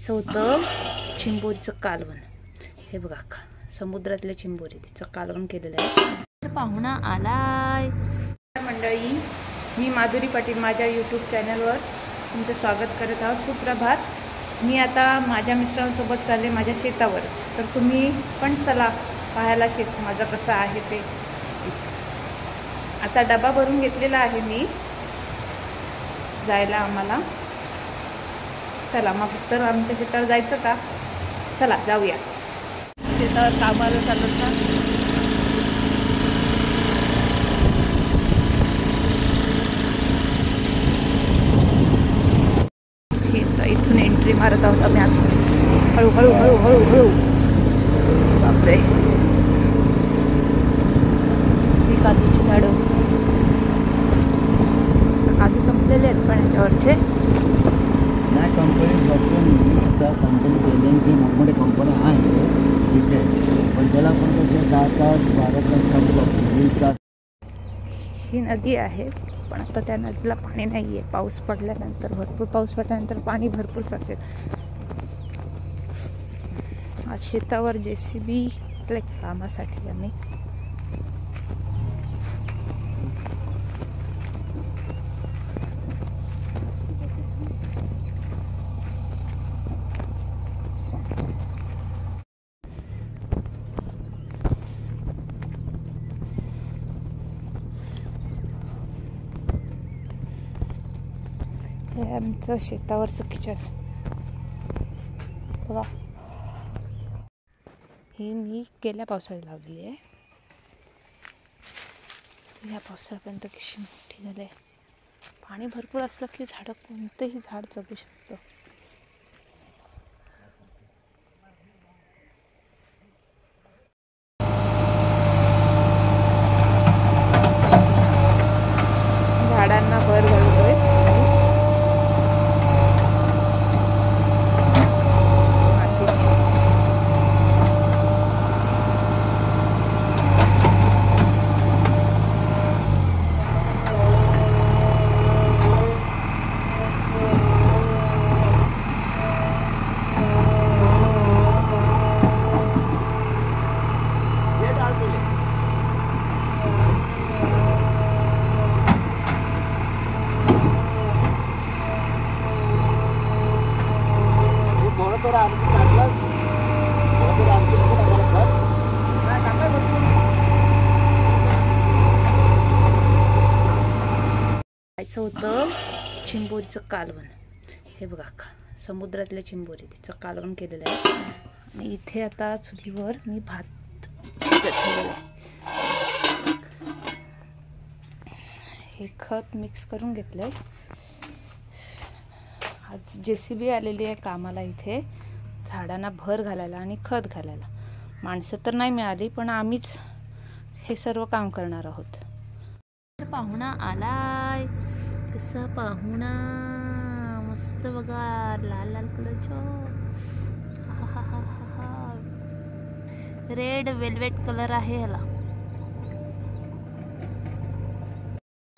जायचं होतं चिंबोरीचं कालवण। हे बघा समुद्रातल्या चिंबोरी तिचं कालवण केलेलं आहे। पाहुणा आलाय। मंडळी, मी माधुरी पाटील माझ्या यूट्यूब चॅनलवर तुमचं स्वागत करत आहोत। सुप्रभात। मी आता माझ्या मिस्टरांसोबत चालले माझ्या शेतावर, तर तुम्ही पण चला पाहायला शेत माझं कसं आहे ते। आता डबा भरून घेतलेला आहे मी जायला आम्हाला। चला मग तर आमच्या शेतावर जायचं का? चला जाऊया। शेतावर कामाला चाललो ना। इथून एंट्री मारत आहोत आम्ही आता। हळू हळू हळू हळू हळू। बापरे, ही काजूची झाडं। काजू संपलेले आहेत पण याच्यावरचे। कंपनी बघतो त्या कंपनी एजन्सी मोठमोठे कंपनी आहे तिथे, पण त्याला पण ते 10 तास 12 तास काम करतो 20 तास। ही नदी आहे पण आता त्या नदीला पाणी नाही आहे। पाऊस पडल्यानंतर, भरपूर पाऊस पडल्यानंतर पाणी भरपूर साचेल। आज शेतावर JCB कामासाठी आम्ही। हे आमचं शेतावरचं किचन बघा। ही मी गेल्या पावसाळ्यात लावलेली आहे। ह्या पावसाळ्यापर्यंत कशी मोठी झाली आहे। पाणी भरपूर असलं की झाडं, कोणतंही झाड जगू शकतं। झाडांना भर घालतोय। जायचं होतं चिंबोरीचं कालवण। हे बघा समुद्रातल्या चिंबोरी तिचं कालवण केलेलं आहे। आणि इथे आता चुलीवर मी भात ठेवलेला आहे। हे खत मिक्स करून घेतलंय। आज JCB आलेली आहे कामाला इथे झाडांना भर घालायला आणि खत घालायला। माणसं तर नाही मिळाली पण आम्हीच हे सर्व काम करणार आहोत। पाहुणा आलाय। कसा पाहुणा, मस्त बघा, लाल लाल कलरचा। रेड वेल्वेट कलर आहे ह्याला।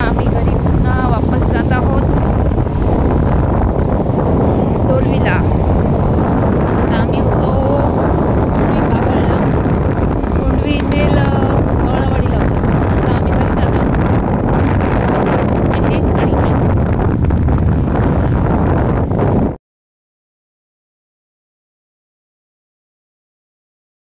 आम्ही घरी पुन्हा वापस